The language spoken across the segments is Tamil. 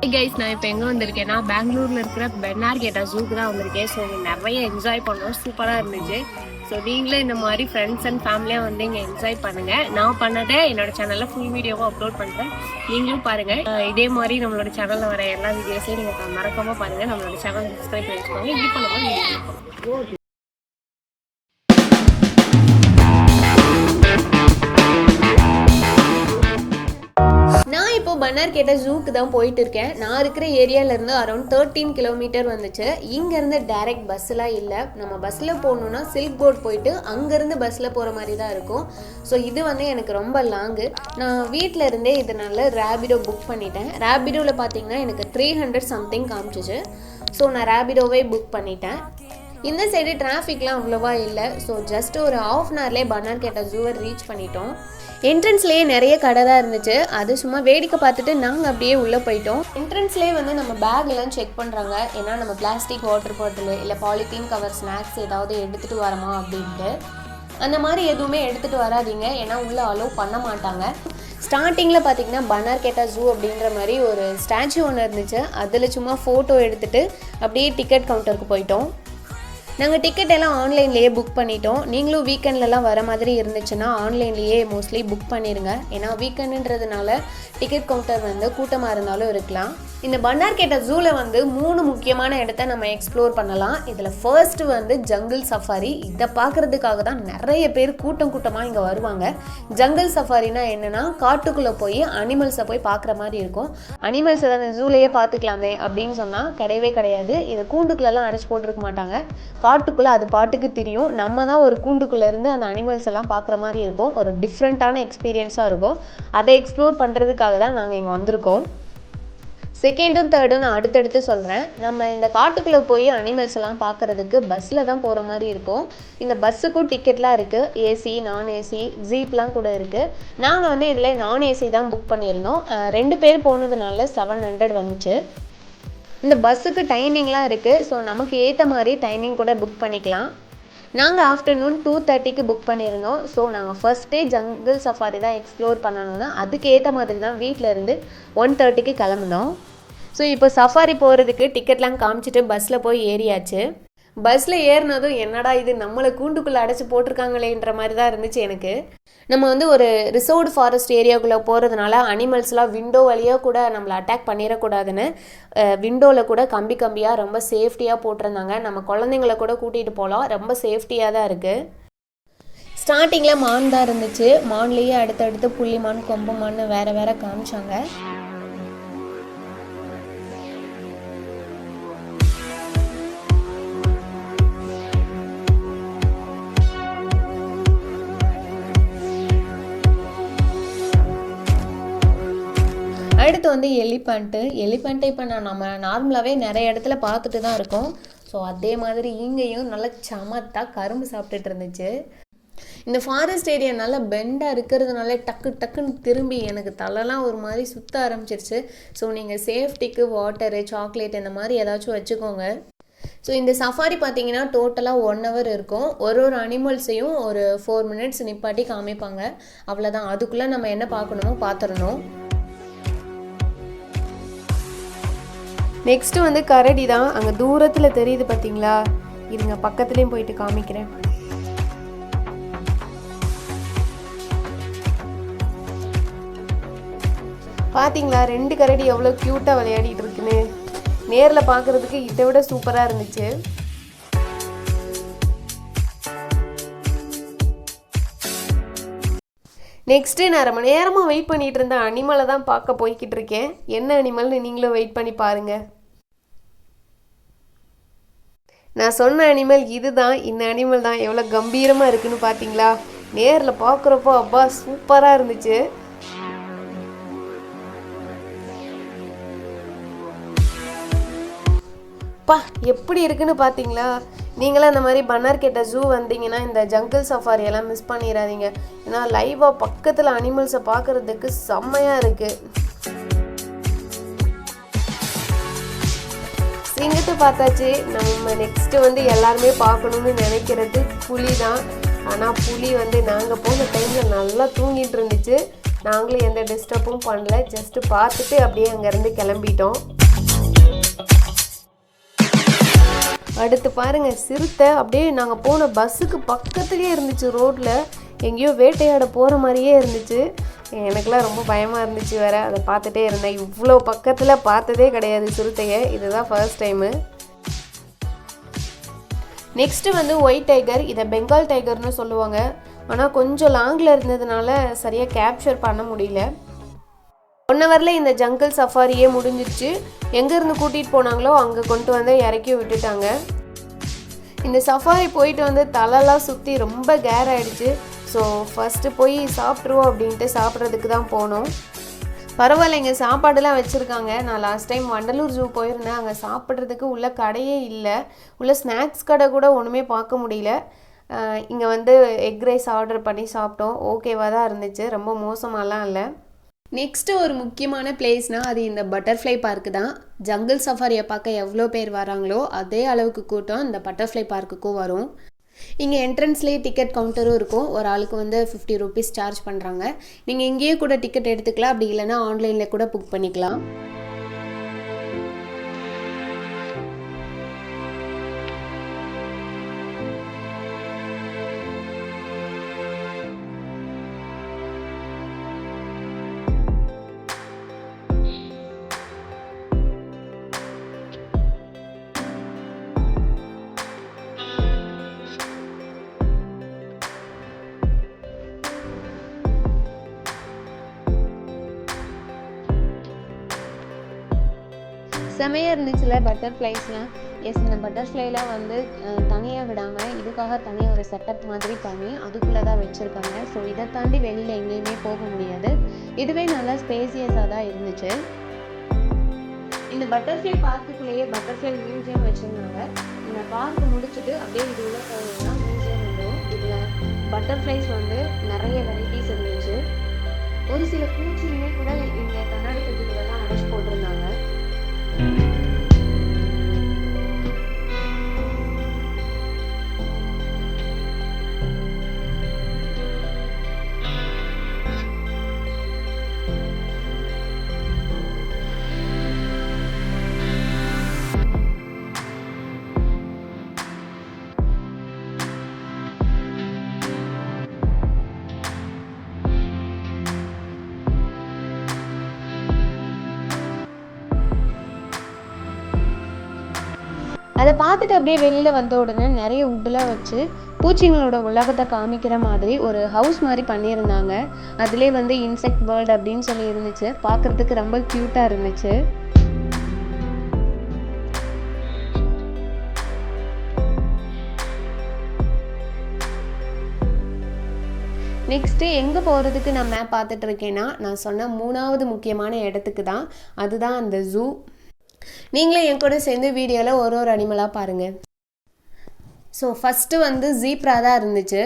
Hey guys, நான் இப்போ எங்கே வந்திருக்கேன்னா பெங்களூரில் இருக்கிற பென்னார்கேட்டா ஜூக்கு தான் வந்திருக்கேன். ஸோ நிறைய என்ஜாய் பண்ணோம், சூப்பராக இருந்துச்சு. ஸோ நீங்களும் இந்த மாதிரி ஃப்ரெண்ட்ஸ் அண்ட் ஃபேமிலியாக வந்து இங்கே என்ஜாய் பண்ணுங்கள். நான் பண்ணதை என்னோட சேனலில் ஃபுல் வீடியோவாக அப்லோட் பண்ணுறேன், நீங்களும் பாருங்கள். இதே மாதிரி நம்மளோட சேனலில் வர எல்லா வீடியோஸையும் நீங்கள் மறக்காமல் பாருங்கள். நம்மளோட சேனல் சப்ஸ்கிரைப் பண்ணி வச்சுக்கோங்க. இப்படி பண்ணும்போது பென்னார்கேட்டா ஜூக்கு தான் போயிட்டு இருக்கேன். நான் இருக்கிற ஏரியாவிலேருந்து அரௌண்ட் 13 கிலோமீட்டர் வந்துச்சு. இங்கேருந்து டைரக்ட் பஸ்ஸெலாம் இல்லை. நம்ம பஸ்ஸில் போகணுன்னா சில்க் போர்ட் போயிட்டு அங்கேருந்து பஸ்ஸில் போகிற மாதிரி தான் இருக்கும். ஸோ இது வந்து எனக்கு ரொம்ப லாங்கு. நான் வீட்டில் இருந்தே இதனால் ரேபிடோ புக் பண்ணிட்டேன். ரேபிடோவில் பார்த்தீங்கன்னா எனக்கு 300 சம்திங் காமிச்சிச்சு. ஸோ நான் ரேபிடோவே புக் பண்ணிட்டேன். இந்த சைடு டிராஃபிக்லாம் அவ்வளோவா இல்லை. ஸோ ஜஸ்ட் ஒரு ½ அன் ஹவர்லேயே பென்னார்கேட்டா ஜூவை ரீச் பண்ணிட்டோம். என்ட்ரன்ஸ்லேயே நிறைய கடை தான் இருந்துச்சு. அது சும்மா வேடிக்கை பார்த்துட்டு நாங்கள் அப்படியே உள்ளே போயிட்டோம். என்ட்ரன்ஸ்லேயே வந்து நம்ம பேக்லாம் செக் பண்ணுறாங்க. ஏன்னா நம்ம பிளாஸ்டிக் வாட்டர் பாட்டில் இல்லை பாலித்தீன் கவர் ஸ்நாக்ஸ் ஏதாவது எடுத்துகிட்டு வரோமா அப்படின்ட்டு. அந்த மாதிரி எதுவுமே எடுத்துகிட்டு வராதிங்க, ஏன்னா உள்ளே அலோவ் பண்ண மாட்டாங்க. ஸ்டார்டிங்கில் பார்த்தீங்கன்னா பென்னார்கேட்டா ஜூ அப்படின்ற மாதிரி ஒரு ஸ்டாச்சு ஒன்று இருந்துச்சு. அதில் சும்மா ஃபோட்டோ எடுத்துகிட்டு அப்படியே டிக்கெட் கவுண்டருக்கு போயிட்டோம். நாங்கள் டிக்கெட் எல்லாம் ஆன்லைன்லேயே புக் பண்ணிட்டோம். நீங்களும் வீக்கெண்ட்லலாம் வர மாதிரி இருந்துச்சுன்னா ஆன்லைன்லேயே மோஸ்ட்லி புக் பண்ணிடுங்க. ஏன்னா வீக்கெண்டுன்றதுனால டிக்கெட் கவுண்டர் வந்து கூட்டமாக இருந்தாலும் இருக்கலாம். இந்த பென்னார்கேட்டா ஜூவில் வந்து 3 முக்கியமான இடத்த நம்ம எக்ஸ்ப்ளோர் பண்ணலாம். இதில் ஃபர்ஸ்ட் வந்து ஜங்கிள் சஃபாரி. இதை பார்க்குறதுக்காக தான் நிறைய பேர் கூட்டமாக இங்கே வருவாங்க. ஜங்கிள் சஃபாரினா என்னென்னா, காட்டுக்குள்ளே போய் அனிமல்ஸை போய் பார்க்குற மாதிரி இருக்கும். அனிமல்ஸை தான் ஜூலேயே பார்த்துக்கலாமே அப்படின்னு சொன்னால் கிடையவே கிடையாது. இதை கூண்டுக்குள்ளெல்லாம் அடைச்சி போட்டிருக்க மாட்டாங்க. காட்டுக்குள்ளே அது பாட்டுக்கு தெரியும். நம்ம தான் ஒரு கூண்டுக்குள்ளே இருந்து அந்த அனிமல்ஸ் எல்லாம் பார்க்குற மாதிரி இருக்கும். ஒரு டிஃப்ரெண்ட்டான எக்ஸ்பீரியன்ஸாக இருக்கும். அதை எக்ஸ்ப்ளோர் பண்ணுறதுக்காக தான் நாங்கள் இங்கே வந்திருக்கோம். செகண்டும் தேர்டும் நான் அடுத்தடுத்து சொல்கிறேன். நம்ம இந்த காட்டுக்குள்ளே போய் அனிமல்ஸ் எல்லாம் பார்க்குறதுக்கு பஸ்ஸில் தான் போகிற மாதிரி இருக்கும். இந்த பஸ்ஸுக்கும் டிக்கெட்லாம் இருக்குது. ஏசி, நான் ஏசி, ஜீப்லாம் கூட இருக்குது. நாங்கள் வந்து இதில் நான் ஏசி தான் புக் பண்ணியிருந்தோம். 2 பேர் போனதுனால 700 வந்துச்சு. இந்த பஸ்ஸுக்கு டைமிங்லாம் இருக்குது. ஸோ நமக்கு ஏற்ற மாதிரி டைமிங் கூட புக் பண்ணிக்கலாம். நாங்கள் ஆஃப்டர்நூன் 2:30க்கு புக் பண்ணியிருந்தோம். ஸோ நாங்கள் ஃபர்ஸ்ட் டே ஜங்கிள் சஃபாரி தான் எக்ஸ்ப்ளோர் பண்ணணும்னா அதுக்கு ஏற்ற மாதிரி தான் வீட்டில் இருந்து 1:30க்கு கிளம்புனோம். ஸோ இப்போ சஃபாரி போகிறதுக்கு டிக்கெட்லாம் காமிச்சிட்டு பஸ்ஸில் போய் ஏறியாச்சு. பஸ்ஸில் ஏறினதும் என்னடா இது நம்மளை கூண்டுக்குள்ளே அடைச்சி போட்டிருக்காங்களேன்ற மாதிரி தான் இருந்துச்சு எனக்கு. நம்ம வந்து ஒரு ரிசர்வ்டு ஃபாரஸ்ட் ஏரியாவுக்குள்ளே போகிறதுனால அனிமல்ஸ்லாம் விண்டோ வழியாக கூட நம்மளை அட்டாக் பண்ணிடக்கூடாதுன்னு விண்டோவில் கூட கம்பியாக ரொம்ப சேஃப்டியாக போட்டிருந்தாங்க. நம்ம குழந்தைங்கள கூட கூட்டிகிட்டு போகலாம், ரொம்ப சேஃப்டியாக தான் இருக்குது. ஸ்டார்டிங்கில் மான் தான் இருந்துச்சு. மான்லேயே அடுத்தடுத்து புள்ளிமான், கொம்புமான்னு வேறு காமிச்சாங்க. அடுத்து வந்து எலிஃபண்ட்டு இப்போ நம்ம நார்மலாகவே நிறைய இடத்துல பார்த்துட்டு தான் இருக்கோம். ஸோ அதே மாதிரி இங்கேயும் நல்லா சமத்தா கரும்பு சாப்பிட்டுட்டு இருந்துச்சு. இந்த ஃபாரஸ்ட் ஏரியா நல்லா பெண்டாக இருக்கிறதுனால டக்குன்னு திரும்பி எனக்கு தலைலாம் ஒரு மாதிரி சுற்ற ஆரம்பிச்சிருச்சு. ஸோ நீங்கள் சேஃப்டிக்கு வாட்டரு, சாக்லேட் இந்த மாதிரி ஏதாச்சும் வச்சுக்கோங்க. ஸோ இந்த சஃபாரி பார்த்தீங்கன்னா டோட்டலாக 1 hour இருக்கும். ஒரு அனிமல்ஸையும் ஒரு 4 minutes நிப்பாட்டி காமிப்பாங்க. அவ்வளோதான். அதுக்குள்ளே நம்ம என்ன பார்க்கணுமோ பார்த்துடணும். நெக்ஸ்ட்டு வந்து கரடி தான். அங்கே தூரத்தில் தெரியுது பார்த்தீங்களா? இருங்க பக்கத்துலேயும் போயிட்டு காமிக்கிறேன். பார்த்தீங்களா 2 கரடி எவ்வளோ க்யூட்டாக விளையாடிட்டு இருக்குன்னு. நேரில் பார்க்குறதுக்கு இதை விட சூப்பராக இருந்துச்சு. நெக்ஸ்ட்டு நான் ரொம்ப நேரமாக வெயிட் பண்ணிகிட்டு இருந்த அனிமலை தான் பார்க்க போய்கிட்டு இருக்கேன். என்ன அனிமல்னு நீங்களும் வெயிட் பண்ணி பாருங்கள். நான் சொன்ன அனிமல் இது தான். இந்த அனிமல் தான் எவ்வளோ கம்பீரமாக இருக்குன்னு பார்த்தீங்களா? நேரில் பார்க்குறப்போ அப்பா சூப்பராக இருந்துச்சு. பா எப்படி இருக்குன்னு பார்த்தீங்களா? நீங்களும் அந்த மாதிரி பென்னார்கேட்டா ஜூ வந்தீங்கன்னா இந்த ஜங்கிள் சஃபாரி எல்லாம் மிஸ் பண்ணிடாதீங்க. ஏன்னா லைவாக பக்கத்தில் அனிமல்ஸை பார்க்குறதுக்கு செம்மையாக இருக்குது. சிங்கத்தை பார்த்தாச்சு. நம்ம நெக்ஸ்ட்டு வந்து எல்லாருமே பார்க்கணுன்னு நினைக்கிறது புலி தான். ஆனால் புலி வந்து நாங்கள் போன டைமில் நல்லா தூங்கிட்டு இருந்துச்சு. நாங்களும் எந்த டிஸ்டர்பும் பண்ணல, ஜஸ்ட்டு பார்த்துட்டு அப்படியே அங்கேருந்து கிளம்பிட்டோம். அடுத்து பாருங்கள், சிறுத்தை அப்படியே நாங்கள் போன பஸ்ஸுக்கு பக்கத்துலேயே இருந்துச்சு. ரோட்டில் எங்கேயோ வேட்டையாட போகிற மாதிரியே இருந்துச்சு. எனக்குலாம் ரொம்ப பயமாக இருந்துச்சு வேறு. அதை பார்த்துட்டே இருந்தேன். இவ்வளோ பக்கத்தில் பார்த்ததே கிடையாது சிறுத்தையை, இதுதான் ஃபர்ஸ்ட் டைமு. நெக்ஸ்ட்டு வந்து ஒயிட் டைகர், இதை பெங்கால் டைகர்னு சொல்லுவாங்க. ஆனால் கொஞ்சம் லாங்கில் இருந்ததுனால சரியாக கேப்சர் பண்ண முடியல. 1 ஹவரில் இந்த ஜங்கிள் சஃபாரியே முடிஞ்சிருச்சு. எங்கேருந்து கூட்டிகிட்டு போனாங்களோ அங்கே கொண்டு வந்து இறக்கி விட்டுட்டாங்க. இந்த சஃபாரி போயிட்டு வந்து தலைலாம் சுற்றி ரொம்ப கேர் ஆகிடுச்சு. ஸோ ஃபஸ்ட்டு போய் சாப்பிட்ருவோம் அப்படின்ட்டு சாப்பிட்றதுக்கு தான் போனோம். பரவாயில்ல, இங்கே சாப்பாடுலாம் வச்சுருக்காங்க. நான் லாஸ்ட் டைம் வண்டலூர் ஜூ போயிருந்தேன். அங்கே சாப்பிட்றதுக்கு உள்ள கடையே இல்லை. உள்ள ஸ்நாக்ஸ் கடை கூட ஒன்றுமே பார்க்க முடியல. இங்கே வந்து எக் ரைஸ் ஆர்டர் பண்ணி சாப்பிட்டோம். ஓகேவாக தான் இருந்துச்சு, ரொம்ப மோசமாலாம் இல்லை. நெக்ஸ்ட்டு ஒரு முக்கியமான பிளேஸ்னால் அது இந்த பட்டர்ஃப்ளை பார்க்கு தான். ஜங்கிள் சஃபாரியை பார்க்க எவ்வளோ பேர் வராங்களோ அதே அளவுக்கு கூட்டம் இந்த பட்டர்ஃப்ளை பார்க்குக்கும் வரும். இங்கே என்ட்ரன்ஸ்லேயே டிக்கெட் கவுண்டரும் இருக்கும். ஒரு ஆளுக்கு வந்து 50 rupees சார்ஜ் பண்ணுறாங்க. நீங்கள் இங்கேயே கூட டிக்கெட் எடுத்துக்கலாம், அப்படி இல்லைன்னா ஆன்லைனில் கூட புக் பண்ணிக்கலாம். செமையாக இருந்துச்சுல பட்டர்ஃப்ளைஸ்லாம். எஸ், இந்த பட்டர்ஃப்ளைலாம் வந்து தனியாக விடாமல் இதுக்காக தனியாக ஒரு செட்டப் மாதிரி பண்ணி அதுக்குள்ளே தான் வச்சுருக்காங்க. ஸோ இதை தாண்டி வெளியில் எங்கேயுமே போக முடியாது. இதுவே நல்லா ஸ்பேசியஸாக தான் இருந்துச்சு. இந்த பட்டர்ஃப்ளை பார்க்குள்ளேயே பட்டர்ஃப்ளை மியூசியம் வச்சுருந்தாங்க. இந்த பார்க் முடிச்சுட்டு அப்படியே இது உள்ள போனோம்னா மியூசியம் வந்துடும். இதில் பட்டர்ஃப்ளைஸ் வந்து நிறைய வெரைட்டிஸ் இருந்துச்சு. ஒரு சில பூச்சியுமே கூட இங்கே கண்ணாடி பெட்டிகளெல்லாம் அடைச்சி போட்டிருந்தாங்க. அதை பார்த்துட்டு அப்படியே வெளியில் வந்த உடனே நிறைய உட்டெலாம் வச்சு பூச்சிங்களோட உலகத்தை காமிக்கிற மாதிரி ஒரு ஹவுஸ் மாதிரி பண்ணியிருந்தாங்க. அதிலே வந்து இன்செக்ட் வேர்ல்டு அப்படின்னு சொல்லி இருந்துச்சு. பார்க்குறதுக்கு ரொம்ப க்யூட்டாக இருந்துச்சு. நெக்ஸ்ட்டு எங்கே போகிறதுக்கு நான் மேப் பார்த்துட்டு இருக்கேன்னா, நான் சொன்ன 3வது முக்கியமான இடத்துக்கு தான். அதுதான் அந்த ஜூ. நீங்களே என் கூட சேர்ந்து வீடியோவில் ஒரு அனிமலாக பாருங்கள். ஸோ ஃபஸ்ட்டு வந்து ஜீப்ரா தான் இருந்துச்சு.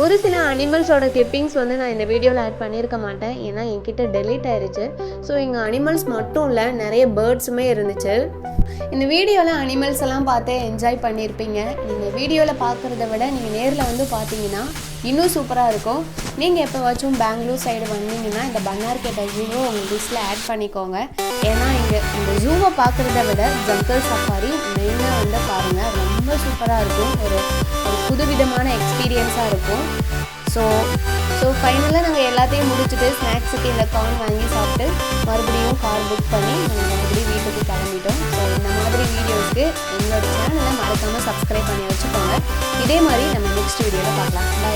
ஒரு சில அனிமல்ஸோட கிளிப்பிங்ஸ் வந்து நான் இந்த வீடியோவில் ஆட் பண்ணியிருக்க மாட்டேன், ஏன்னா என்கிட்ட டெலீட் ஆயிடுச்சு. ஸோ இங்கே அனிமல்ஸ் மட்டும் இல்லை, நிறைய பேர்ட்ஸுமே இருந்துச்சு. இந்த வீடியோவில் அனிமல்ஸ் எல்லாம் பார்த்து என்ஜாய் பண்ணியிருப்பீங்க. நீங்கள் வீடியோவில் பார்க்குறத விட நீங்கள் நேரில் வந்து பார்த்தீங்கன்னா இன்னும் சூப்பராக இருக்கும். நீங்கள் எப்போவாச்சும் பெங்களூர் சைடு வந்தீங்கன்னா இந்த பன்னார்கேட்டா ஜூவை உங்கள் லிஸ்ட்டில் ஆட் பண்ணிக்கோங்க. ஏன்னா இங்கே இந்த ஜூவை பார்க்குறத விட ஜங்கல் சஃபாரி மெயினாக வந்து பாருங்கள், ரொம்ப சூப்பராக இருக்கும். ஒரு புதுவிதமான எக்ஸ்பீரியன்ஸாக இருக்கும். ஸோ ஃபைனலாக நாங்கள் எல்லாத்தையும் முடிச்சுட்டு ஸ்நாக்ஸுக்கு இந்த கார்ன் வாங்கி சாப்பிட்டு மறுபடியும் கார் புக் பண்ணி நாங்கள் மறுபடியும் வீட்டுக்கு கிளம்பிட்டோம். ஸோ இந்த மாதிரி வீடியோஸ்க்கு எங்களோட சேனலை மறக்காமல் சப்ஸ்கிரைப் பண்ணி வச்சுக்கோங்க. இதே மாதிரி நம்ம நெக்ஸ்ட் வீடியோவில் பார்க்கலாம். பை.